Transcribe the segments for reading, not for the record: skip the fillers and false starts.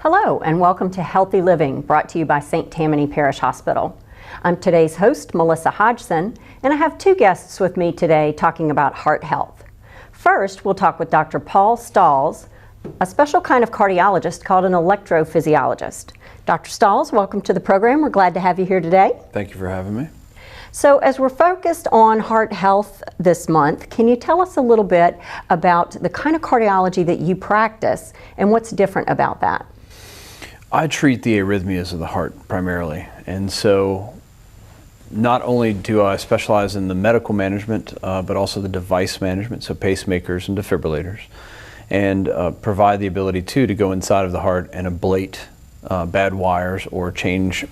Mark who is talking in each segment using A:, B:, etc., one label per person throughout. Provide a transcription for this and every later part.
A: Hello and welcome to Healthy Living, brought to you by St. Tammany Parish Hospital. I'm today's host, Melissa Hodgson, and I have two guests with me today talking about heart health. First, we'll talk with Dr. Paul Stahls, a special kind of cardiologist called an electrophysiologist. Dr. Stahls, welcome to the program. We're glad to have you here today.
B: Thank you for having me.
A: So as we're focused on heart health this month, can you tell us a little bit about the kind of cardiology that you practice and what's different about that?
B: I treat the arrhythmias of the heart primarily, and so not only do I specialize in the medical management, but also the device management, so pacemakers and defibrillators, and provide the ability to go inside of the heart and ablate bad wires or change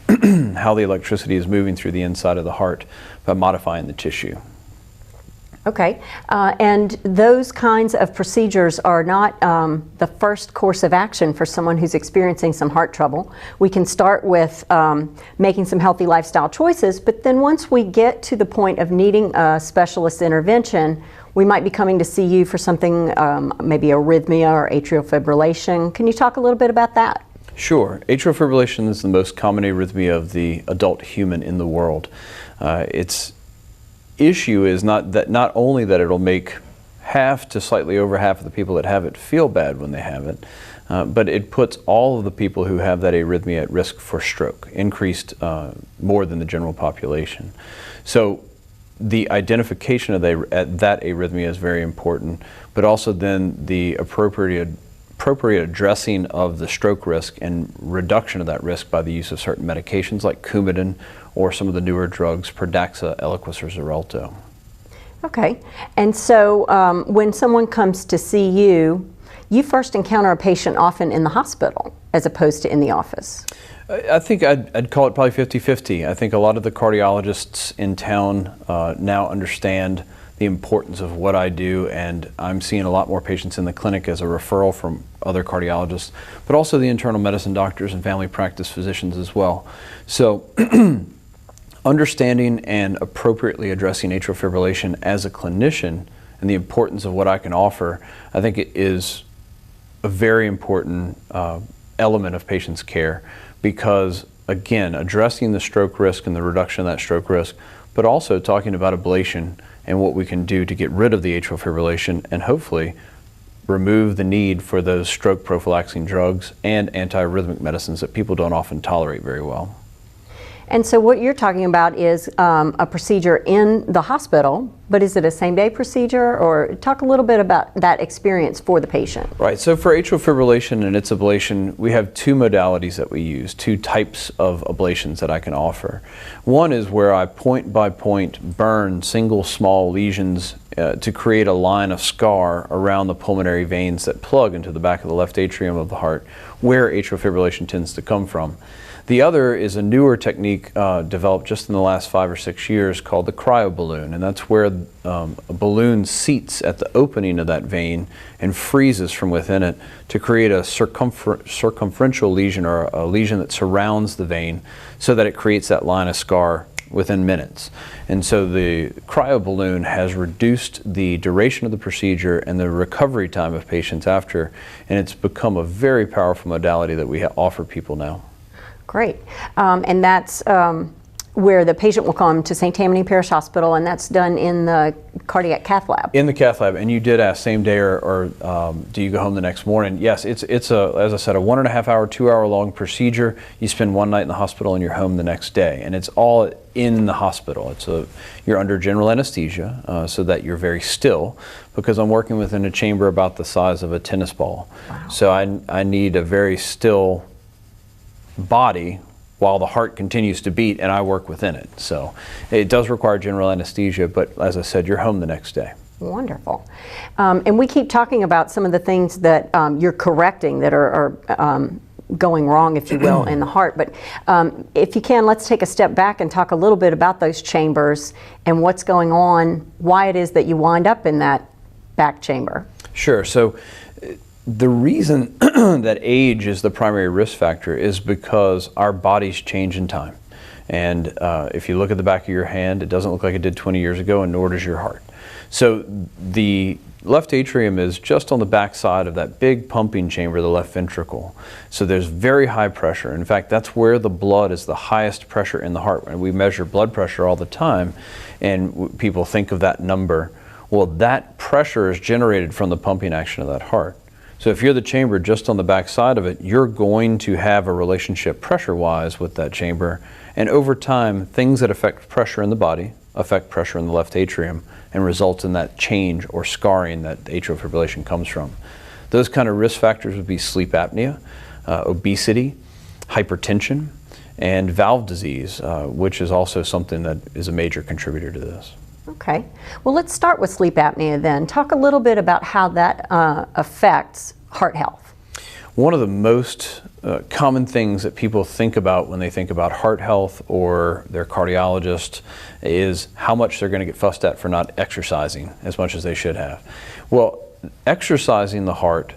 B: how the electricity is moving through the inside of the heart by modifying the tissue.
A: Okay, and those kinds of procedures are not the first course of action for someone who's experiencing some heart trouble. We can start with making some healthy lifestyle choices, but then once we get to the point of needing a specialist intervention, we might be coming to see you for something, maybe arrhythmia or atrial fibrillation. Can you talk a little bit about that?
B: Sure. Atrial fibrillation is the most common arrhythmia of the adult human in the world. Its issue is not only that it'll make half to slightly over half of the people that have it feel bad when they have it, but it puts all of the people who have that arrhythmia at risk for stroke, increased more than the general population. So the identification of that arrhythmia is very important, but also then the appropriate addressing of the stroke risk and reduction of that risk by the use of certain medications like Coumadin or some of the newer drugs, Pradaxa, Eliquis, or Xarelto.
A: Okay, and so when someone comes to see you, you first encounter a patient often in the hospital as opposed to in the office.
B: I think I'd call it probably 50-50. I think a lot of the cardiologists in town now understand the importance of what I do, and I'm seeing a lot more patients in the clinic as a referral from other cardiologists, but also the internal medicine doctors and family practice physicians as well. So understanding and appropriately addressing atrial fibrillation as a clinician and the importance of what I can offer, I think it is a very important element of patients' care, because again, addressing the stroke risk and the reduction of that stroke risk, but also talking about ablation and what we can do to get rid of the atrial fibrillation and hopefully remove the need for those stroke prophylaxing drugs and antiarrhythmic medicines that people don't often tolerate very well.
A: And so what you're talking about is a procedure in the hospital, but is it a same-day procedure? Or talk a little bit about that experience for the patient.
B: Right, so for atrial fibrillation and its ablation, we have two modalities that we use, two types of ablations that I can offer. One is where I point by point burn single small lesions to create a line of scar around the pulmonary veins that plug into the back of the left atrium of the heart, where atrial fibrillation tends to come from. The other is a newer technique developed just in the last 5 or 6 years called the cryoballoon, and that's where a balloon seats at the opening of that vein and freezes from within it to create a circumferential lesion, or a lesion that surrounds the vein, so that it creates that line of scar within minutes. And so the cryoballoon has reduced the duration of the procedure and the recovery time of patients after, and it's become a very powerful modality that we offer people now.
A: Great. And that's where the patient will come to St. Tammany Parish Hospital, and that's done in the cardiac cath lab. In
B: the cath lab, and you did ask same day or do you go home the next morning? Yes, it's as I said, a 1.5 hour, 2 hour long procedure. You spend one night in the hospital and you're home the next day, and it's all in the hospital. You're under general anesthesia so that you're very still, because I'm working within a chamber about the size of a tennis ball. Wow. So I need a very still body while the heart continues to beat, and I work within it. So it does require general anesthesia, but as I said, you're home the next day.
A: Wonderful. And we keep talking about some of the things that you're correcting that are going wrong, if you will, in the heart. But if you can, let's take a step back and talk a little bit about those chambers and what's going on, why it is that you wind up in that back chamber.
B: Sure. So the reason that age is the primary risk factor is because our bodies change in time. And if you look at the back of your hand, it doesn't look like it did 20 years ago, and nor does your heart. So the left atrium is just on the back side of that big pumping chamber, the left ventricle. So there's very high pressure. In fact, that's where the blood is the highest pressure in the heart. And we measure blood pressure all the time, and people think of that number. Well, that pressure is generated from the pumping action of that heart. So if you're the chamber just on the back side of it, you're going to have a relationship pressure-wise with that chamber. And over time, things that affect pressure in the body affect pressure in the left atrium and result in that change or scarring that atrial fibrillation comes from. Those kind of risk factors would be sleep apnea, obesity, hypertension, and valve disease, which is also something that is a major contributor to this.
A: Okay. Well, let's start with sleep apnea then. Talk a little bit about how that affects heart health.
B: One of the most common things that people think about when they think about heart health or their cardiologist is how much they're going to get fussed at for not exercising as much as they should have. Well, exercising the heart,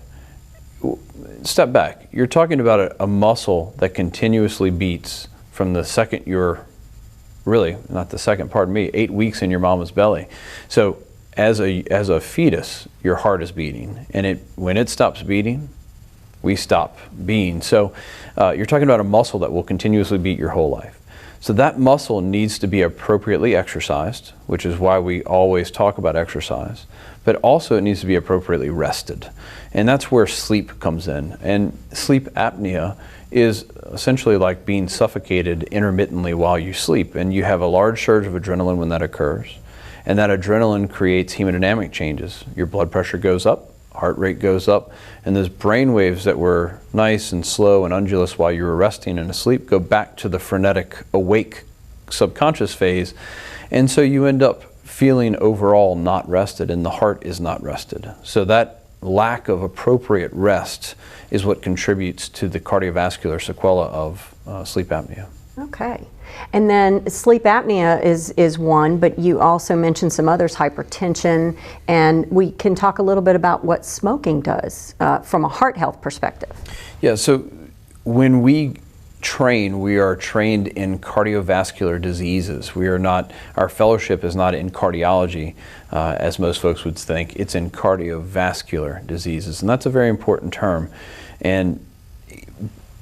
B: step back, you're talking about a muscle that continuously beats from the second you're, really, not the second, pardon me, 8 weeks in your mama's belly. So as a fetus, your heart is beating, and when it stops beating, we stop being. So you're talking about a muscle that will continuously beat your whole life. So that muscle needs to be appropriately exercised, which is why we always talk about exercise, but also it needs to be appropriately rested. And that's where sleep comes in. And sleep apnea is essentially like being suffocated intermittently while you sleep. And you have a large surge of adrenaline when that occurs. And that adrenaline creates hemodynamic changes. Your blood pressure goes up, heart rate goes up, and those brain waves that were nice and slow and undulous while you were resting and asleep go back to the frenetic awake subconscious phase. And so you end up feeling overall not rested, and the heart is not rested. So that lack of appropriate rest is what contributes to the cardiovascular sequela of sleep apnea.
A: Okay. And then sleep apnea is one, but you also mentioned some others, hypertension, and we can talk a little bit about what smoking does from a heart health perspective.
B: Yeah, so when we train, we are trained in cardiovascular diseases. We are not, our fellowship is not in cardiology, as most folks would think. It's in cardiovascular diseases, and that's a very important term. And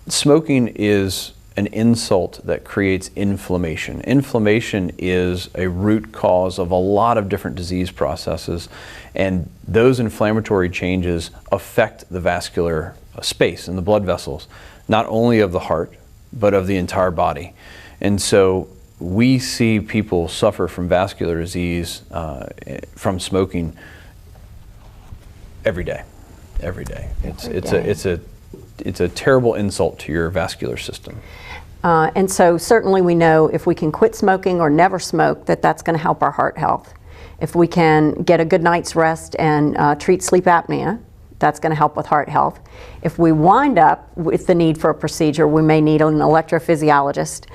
B: smoking is an insult that creates inflammation. Inflammation is a root cause of a lot of different disease processes, and those inflammatory changes affect the vascular space in the blood vessels, not only of the heart, but of the entire body. And so we see people suffer from vascular disease from smoking every day. Every day. It's a terrible insult to your vascular system.
A: And so certainly we know if we can quit smoking or never smoke, that's going to help our heart health. If we can get a good night's rest and treat sleep apnea, that's going to help with heart health. If we wind up with the need for a procedure, we may need an electrophysiologist.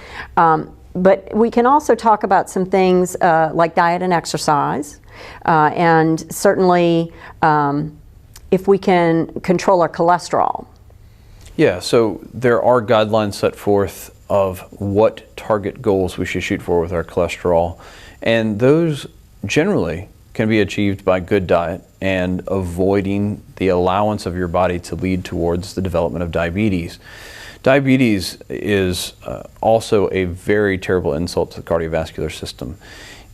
A: But we can also talk about some things like diet and exercise. And certainly if we can control our cholesterol.
B: Yeah, so there are guidelines set forth of what target goals we should shoot for with our cholesterol. And those generally can be achieved by good diet and avoiding the allowance of your body to lead towards the development of diabetes. Diabetes is also a very terrible insult to the cardiovascular system.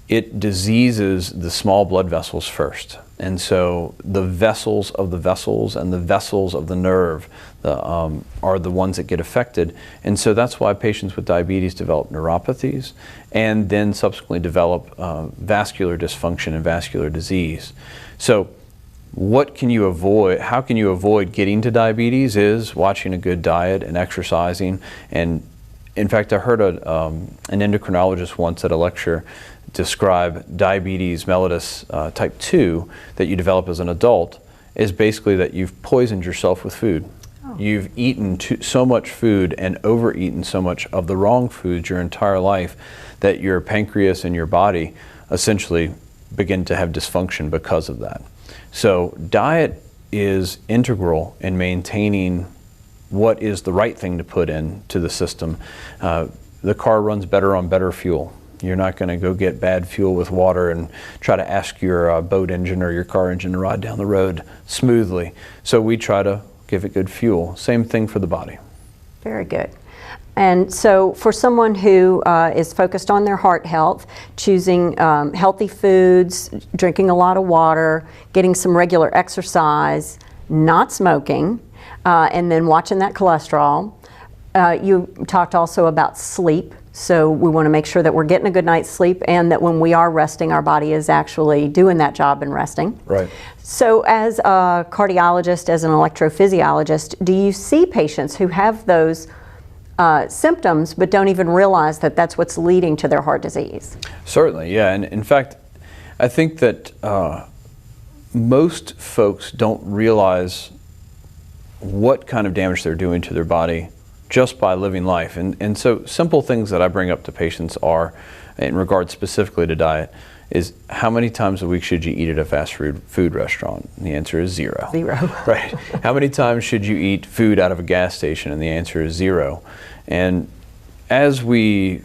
B: It diseases the small blood vessels first. And so the vessels of the vessels and the vessels of the nerve are the ones that get affected. And so that's why patients with diabetes develop neuropathies and then subsequently develop vascular dysfunction and vascular disease. So what can you avoid? How can you avoid getting to diabetes is watching a good diet and exercising. And in fact, I heard an endocrinologist once at a lecture describe diabetes mellitus type 2 that you develop as an adult is basically that you've poisoned yourself with food. Oh. You've eaten so much food and overeaten so much of the wrong foods your entire life that your pancreas and your body essentially begin to have dysfunction because of that. So diet is integral in maintaining what is the right thing to put into the system. The car runs better on better fuel. You're not going to go get bad fuel with water and try to ask your boat engine or your car engine to ride down the road smoothly. So we try to give it good fuel. Same thing for the body.
A: Very good. And so for someone who is focused on their heart health, choosing healthy foods, drinking a lot of water, getting some regular exercise, not smoking, and then watching that cholesterol. You talked also about sleep. So we want to make sure that we're getting a good night's sleep, and that when we are resting, our body is actually doing that job and resting.
B: Right.
A: So as a cardiologist, as an electrophysiologist, do you see patients who have those symptoms but don't even realize that that's what's leading to their heart disease?
B: Certainly, yeah. And in fact, I think that most folks don't realize what kind of damage they're doing to their body just by living life. And so simple things that I bring up to patients are, in regards specifically to diet, is how many times a week should you eat at a fast food restaurant? And the answer is 0.
A: 0.
B: Right. How many times should you eat food out of a gas station? And the answer is 0. And as we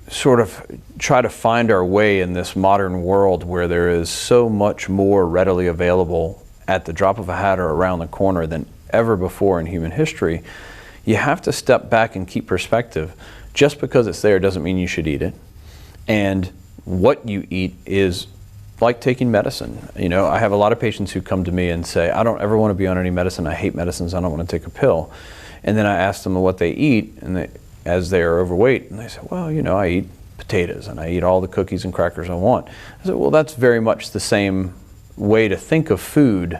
B: sort of try to find our way in this modern world where there is so much more readily available at the drop of a hat or around the corner than ever before in human history, you have to step back and keep perspective. Just because it's there doesn't mean you should eat it. And what you eat is like taking medicine. You know, I have a lot of patients who come to me and say, I don't ever want to be on any medicine. I hate medicines. I don't want to take a pill. And then I ask them what they eat, and as they are overweight, and they say, well, you know, I eat potatoes and I eat all the cookies and crackers I want. I said, well, that's very much the same way to think of food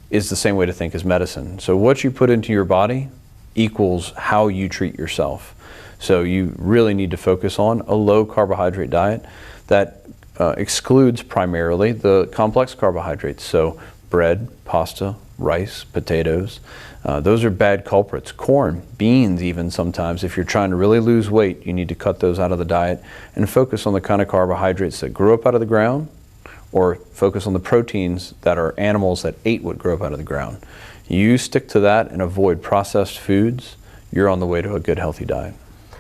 B: is the same way to think as medicine. So what you put into your body equals how you treat yourself. So you really need to focus on a low carbohydrate diet that excludes primarily the complex carbohydrates. So bread, pasta, rice, potatoes, those are bad culprits. Corn, beans even sometimes. If you're trying to really lose weight, you need to cut those out of the diet and focus on the kind of carbohydrates that grew up out of the ground, or focus on the proteins that are animals that ate what grew up out of the ground. You stick to that and avoid processed foods, you're on the way to a good healthy diet.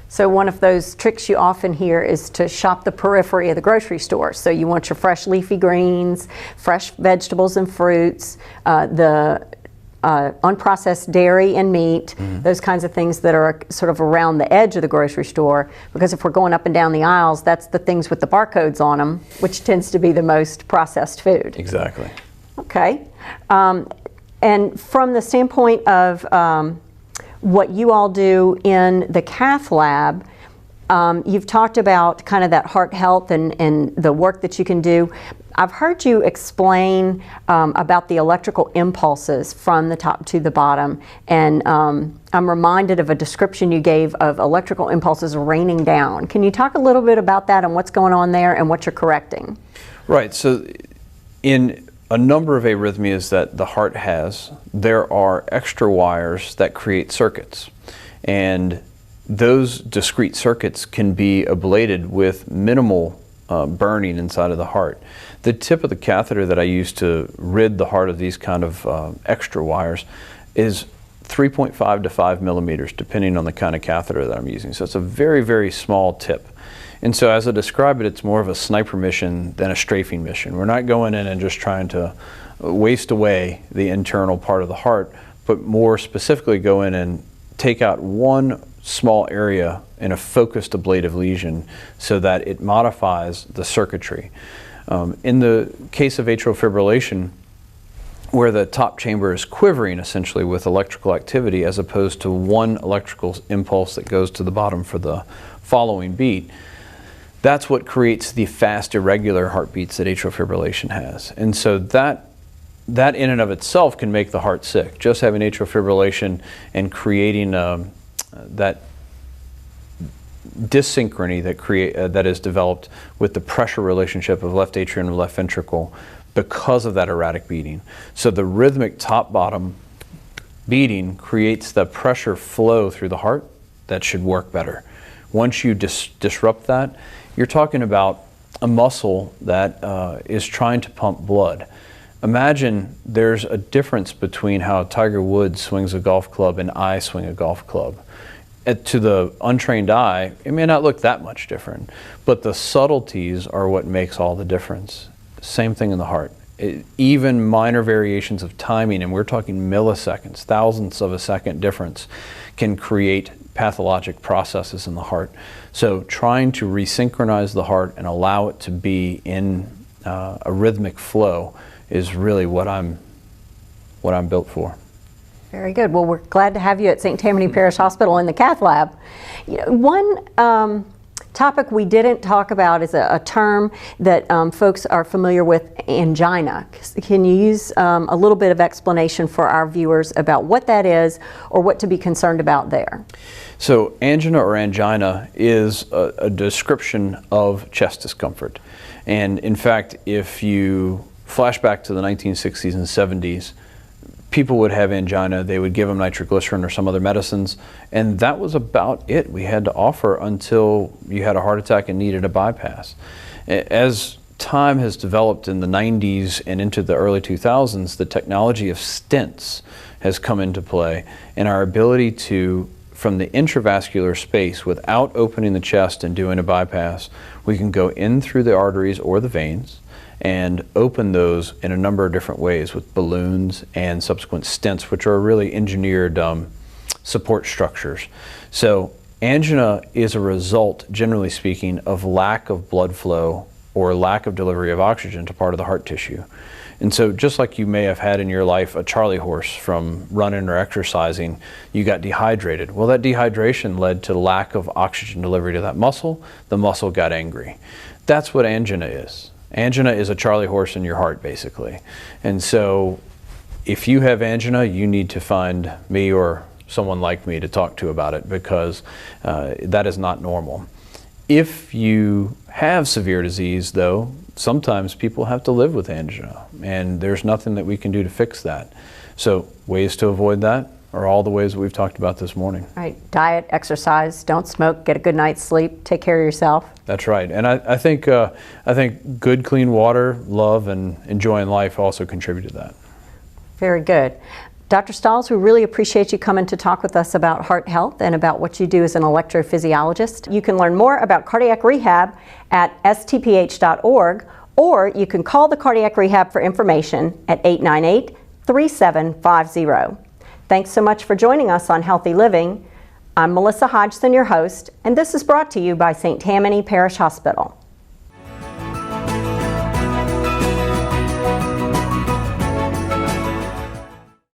A: So one of those tricks you often hear is to shop the periphery of the grocery store. So you want your fresh leafy greens, fresh vegetables and fruits, the unprocessed dairy and meat, those kinds of things that are sort of around the edge of the grocery store. Because if we're going up and down the aisles, that's the things with the barcodes on them, which tends to be the most processed food.
B: Exactly.
A: Okay. And from the standpoint of what you all do in the cath lab, you've talked about kind of that heart health and the work that you can do. I've heard you explain about the electrical impulses from the top to the bottom, and I'm reminded of a description you gave of electrical impulses raining down. Can you talk a little bit about that and what's going on there and what you're correcting?
B: Right. So in a number of arrhythmias that the heart has, there are extra wires that create circuits. And those discrete circuits can be ablated with minimal burning inside of the heart. The tip of the catheter that I use to rid the heart of these kind of extra wires is 3.5 to 5 millimeters, depending on the kind of catheter that I'm using. So it's a very, very small tip. And so as I describe it, it's more of a sniper mission than a strafing mission. We're not going in and just trying to waste away the internal part of the heart, but more specifically go in and take out one small area in a focused ablative lesion so that it modifies the circuitry. In the case of atrial fibrillation, where the top chamber is quivering essentially with electrical activity as opposed to one electrical impulse that goes to the bottom for the following beat, that's what creates the fast, irregular heartbeats that atrial fibrillation has. And so that in and of itself can make the heart sick. Just having atrial fibrillation and creating that dyssynchrony that is developed with the pressure relationship of left atrium and left ventricle because of that erratic beating. So the rhythmic top-bottom beating creates the pressure flow through the heart that should work better. Once you disrupt that, you're talking about a muscle that is trying to pump blood. Imagine there's a difference between how Tiger Woods swings a golf club and I swing a golf club. To the untrained eye, it may not look that much different, but the subtleties are what makes all the difference. Same thing in the heart. Even minor variations of timing, and we're talking milliseconds, thousandths of a second difference, can create pathologic processes in the heart. So trying to resynchronize the heart and allow it to be in a rhythmic flow is really what I'm built for.
A: Very good. Well, we're glad to have you at St. Tammany Parish Hospital in the cath lab. One topic we didn't talk about is a term that folks are familiar with, angina. Can you use a little bit of explanation for our viewers about what that is or what to be concerned about there?
B: So angina or angina is a description of chest discomfort. And in fact, if you flash back to the 1960s and 70s, people would have angina, they would give them nitroglycerin or some other medicines, and that was about it we had to offer until you had a heart attack and needed a bypass. As time has developed in the 90s and into the early 2000s, the technology of stents has come into play, and our ability to, from the intravascular space, without opening the chest and doing a bypass, we can go in through the arteries or the veins and open those in a number of different ways with balloons and subsequent stents, which are really engineered support structures. So angina is a result, generally speaking, of lack of blood flow or lack of delivery of oxygen to part of the heart tissue. And so just like you may have had in your life a Charlie horse from running or exercising, you got dehydrated. Well, that dehydration led to lack of oxygen delivery to that muscle. The muscle got angry. That's what angina is. Angina is a Charlie horse in your heart, basically. And so if you have angina, you need to find me or someone like me to talk to about it, because that is not normal. If you have severe disease, though, sometimes people have to live with angina, and there's nothing that we can do to fix that. So ways to avoid that are all the ways that we've talked about this morning.
A: Right. Diet, exercise, don't smoke, get a good night's sleep, take care of yourself.
B: That's right. And I think good, clean water, love, and enjoying life also contribute to that.
A: Very good. Dr. Stahls, we really appreciate you coming to talk with us about heart health and about what you do as an electrophysiologist. You can learn more about cardiac rehab at stph.org, or you can call the cardiac rehab for information at 898-3750. Thanks so much for joining us on Healthy Living. I'm Melissa Hodgson, your host, and this is brought to you by St. Tammany Parish Hospital.